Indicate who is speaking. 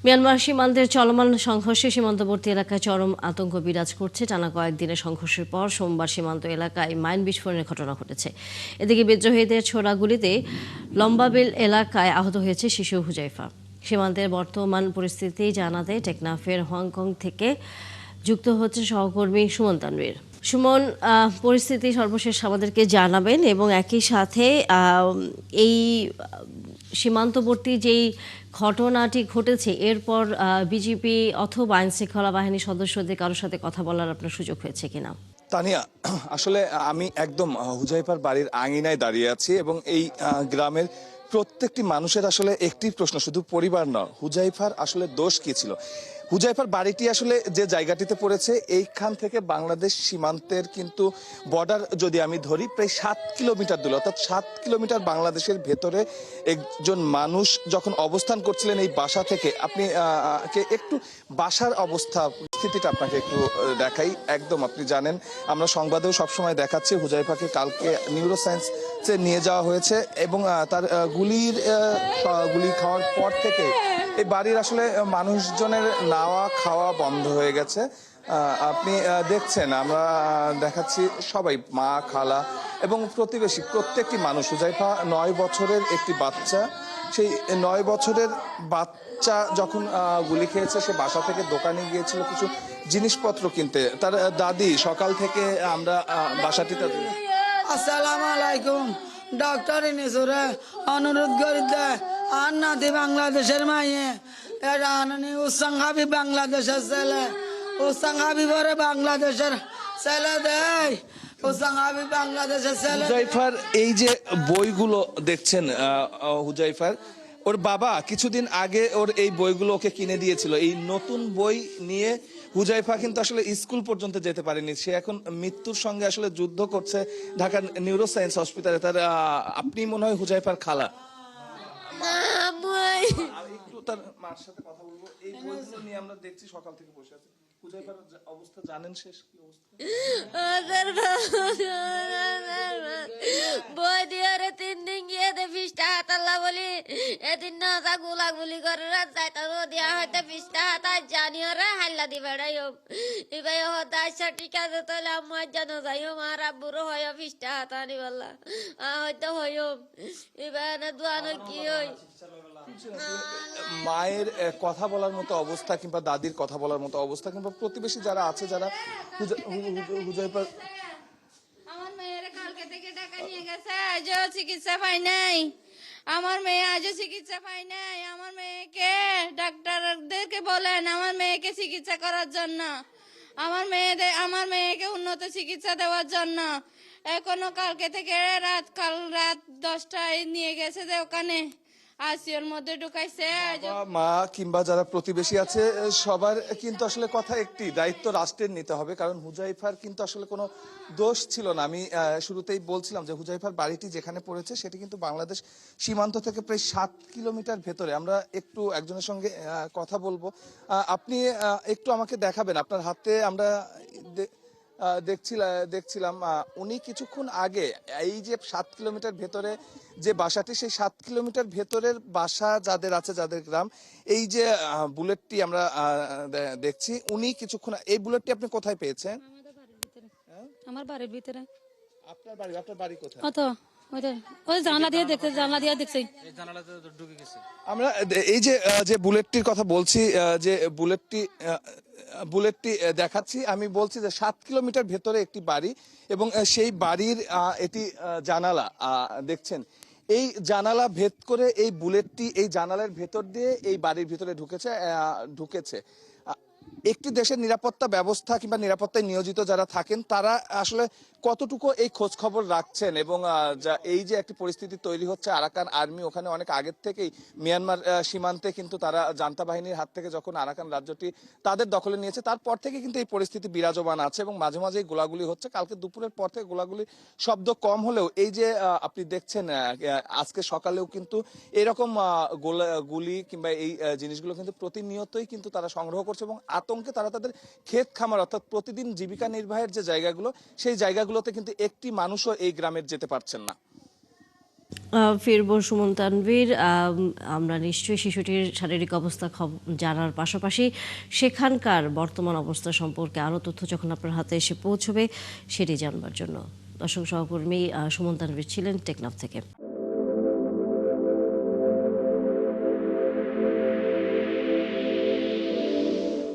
Speaker 1: Myanmar সীমান্তের চলমান সংঘর্ষে সীমান্তবর্তী এলাকায় চরম আতঙ্ক বিরাজ করছে। টানা কয়েকদিনের সংঘর্ষের পর সোমবার সীমান্ত এলাকায় মাইন বিস্ফোরণের ঘটনা ঘটেছে। এদিকে বিদ্রোহীদের ছোড়া গুলিতে লম্বাবিল এলাকায় আহত হয়েছে শিশু হুজাইফা। সীমান্তের বর্তমান পরিস্থিতি জানাতে টেকনাফের হংকং থেকে যুক্ত হচ্ছে সহকর্মী সুমন তানভীর। সুমন, পরিস্থিতি সর্বশেষ আমাদেরকে জানাবেন এবং একই সাথে এই সীমান্তবর্তী যেই ঘটনাটি ঘটেছে এরপর বিজিপি অথবা আইন শৃঙ্খলা বাহিনীর সদস্যদের কারোর সাথে কথা বলার আপনার সুযোগ হয়েছে কিনা?
Speaker 2: তানিয়া, আসলে আমি একদম হুজাইফার বাড়ির আঙিনায় দাঁড়িয়ে আছি এবং এই গ্রামের প্রত্যেকটি মানুষের আসলে একটি প্রশ্ন, শুধু পরিবার নয়, হুজাইফার আসলে দোষ কি ছিল। হুজাইফার বাড়িটি আসলে যে জায়গাটিতে পড়েছে এইখান থেকে বাংলাদেশ সীমান্তের কিন্তু বর্ডার যদি আমি ধরি প্রায় 7 কিলোমিটার দূরে, অর্থাৎ 7 কিলোমিটার বাংলাদেশের ভেতরে একজন মানুষ যখন অবস্থান করছিলেন এই বাসা থেকে, আপনি একটু বাসার অবস্থা স্থিতিটা আপনাকে একটু দেখাই। একদম আপনি জানেন আমরা সংবাদেও সবসময় দেখাচ্ছি হুজাইফাকে কালকে নিউরোসায়েন্সে নিয়ে যাওয়া হয়েছে এবং তার গুলি খাওয়ার পর থেকে এই বাড়ির আসলে মানুষজনের নাওয়া খাওয়া বন্ধ হয়ে গেছে। আপনি দেখছেন, আমরা দেখাচ্ছি সবাই, মা, খালা এবং প্রতিবেশী প্রত্যেকটি মানুষ। হুজাইফা 9 বছরের একটি বাচ্চা, সেই 9 বছরের বাচ্চা যখন গুলি খেয়েছে সে বাসা থেকে দোকানে গিয়েছিল কিছু জিনিসপত্র কিনতে। তার দাদি সকাল থেকে আমরা বাসাটিতে।
Speaker 3: আসসালামু আলাইকুম। ডক্টর ইনিসুরে অনুরোধ করি দে আর নাতি বাংলাদেশের মাইয়ে এটা আননি উসাং হাবিব বাংলাদেশের ছেলে, উসাং হাবিবরে বাংলাদেশের ছেলে দেয়, উসাং হাবিব বাংলাদেশের ছেলে।
Speaker 2: হুজাইফার এই যে বইগুলো দেখছেন, হুজাইফার ওর বাবা কিছুদিন আগে ওর এই বইগুলো ওকে কিনে দিয়েছিল। এই নতুন বই নিয়ে হুজাইফা কিন্তু আসলে স্কুল পর্যন্ত যেতে পারেনি। সে এখন মৃত্যুর সঙ্গে আসলে যুদ্ধ করছে ঢাকার নিউরোসায়েন্স হসপিটালে। তার আপনি মনে হয় হুজাইফার খালা। একটু তার মার সাথে কথা বলবো। এই বইগুলো নিয়ে আমরা দেখছি সকাল থেকে বসে আছি। হুজাইফার অবস্থা জানেন, শেষ কি অবস্থা?
Speaker 4: বই দিয়ে 3 দিন গিয়ে ফিসটা হাতাল্লা বলি এদিন না যা গুলাগুলি করে যাইতা দিয়া হয়তো ফিসটা হাতা জানিও রে হাল্লা দি বেড়াই এবার হতাশা ঠিক আছে তাহলে আমার জানো যাইও মার আব্বুরও হয় ফিসটা হাতানি বললা হয়তো হইও এবার দুয়ানো কি হই।
Speaker 2: মায়ের কথা বলার মতো অবস্থা কিংবা দাদির কথা বলার মতো অবস্থা কিংবা প্রতিবেশী যারা আছে যারা হুজাইফার।
Speaker 4: আমার মেয়ের কালকে থেকে টাকা নিয়ে গেছে, আজও চিকিৎসা পাই নাই। আমার মেয়ে আজও চিকিৎসা পাই নাই। আমার মেয়েকে ডাক্তারদেরকে বলেন আমার মেয়েকে চিকিৎসা করার জন্য, আমার মেয়েকে উন্নত চিকিৎসা দেওয়ার জন্য। এখনো কালকে থেকে কাল রাত 10টায় নিয়ে গেছে যে ওখানে আইসিইউর মধ্যে ঢুকাইছে।
Speaker 2: মা কিংবা যারা প্রতিবেশী আছে সবার কিন্তু আসলে কথা একটি, দায়িত্ব রাষ্ট্রের নিতে হবে। কারণ হুজাইফার কিন্তু আসলে কোনো দোষ ছিল না। আমি শুরুতেই বলছিলাম যে হুজাইফার বাড়িটি যেখানে পড়েছে সেটি কিন্তু বাংলাদেশ সীমান্ত থেকে প্রায় 7 কিলোমিটার ভেতরে। আমরা একটু একজনের সঙ্গে কথা বলবো। আপনি একটু আমাকে দেখাবেন আপনার হাতে। আমরা দেখছিলাম উনি কিছুক্ষণ আগে এই যে 7 কিলোমিটার ভেতরে যে বাসাটি, সেই 7 কিলোমিটার ভেতরের বাসা যাদের আছে, যাদের গ্রাম, এই যে বুলেটটি আমরা দেখছি, উনি কিছুক্ষণ এই বুলেটটি আপনি কোথায় পেয়েছেন?
Speaker 5: আমার বাড়ির ভিতরে।
Speaker 2: আপনার বাড়ি কোথায়?
Speaker 5: ওই জানলা দিয়ে দেখছি
Speaker 2: আমরা এই যে বুলেটটির কথা বলছি, যে বুলেটটি দেখাচ্ছি, আমি বলছি যে 7 কিলোমিটার ভেতরে একটি বাড়ি এবং সেই বাড়ির এটি জানালা দেখছেন। এই জানালা ভেদ করে এই বুলেটটি এই জানালার ভেতর দিয়ে এই বাড়ির ভিতরে ঢুকেছে। একটি দেশের নিরাপত্তা ব্যবস্থা কিংবা নিরাপত্তায় নিয়োজিত যারা থাকেন তারা আসলে কতটুকু এই খোঁজ খবর রাখছেন এবং এই যে একটি পরিস্থিতি তৈরি হচ্ছে, আরাকান আর্মি ওখানে অনেক আগের থেকেই মিয়ানমার সীমান্তে কিন্তু তারা জান্তা বাহিনীর হাত থেকে যখন আরাকান রাজ্যটি তাদের দখলে নিয়েছে তারপর থেকে কিন্তু এই পরিস্থিতি বিরাজমান আছে এবং মাঝে মাঝেই গোলাগুলি হচ্ছে। কালকে দুপুরের পর থেকে গোলাগুলির শব্দ কম হলেও এই যে আপনি দেখছেন আজকে সকালেও কিন্তু এরকম গুলি কিংবা এই জিনিসগুলো কিন্তু প্রতিনিয়তই কিন্তু তারা সংগ্রহ করছে এবং আতঙ্কে তারা তাদের ক্ষেত খামার অর্থাৎ প্রতিদিন জীবিকা নির্বাহের যে জায়গাগুলো সেই জায়গাগুলোতে কিন্তু একটি মানুষও এই গ্রামের যেতে পারছেন না।
Speaker 1: ফিরবো সুমন তানভীর। আমরা নিশ্চয়ই শিশুটির শারীরিক অবস্থা জানার পাশাপাশি সেখানকার বর্তমান অবস্থা সম্পর্কে আরও তথ্য যখন আপনার হাতে এসে পৌঁছবে সেটি জানবার জন্য দর্শক সহকর্মী সুমন তানভীর ছিলেন টেকনাফ থেকে।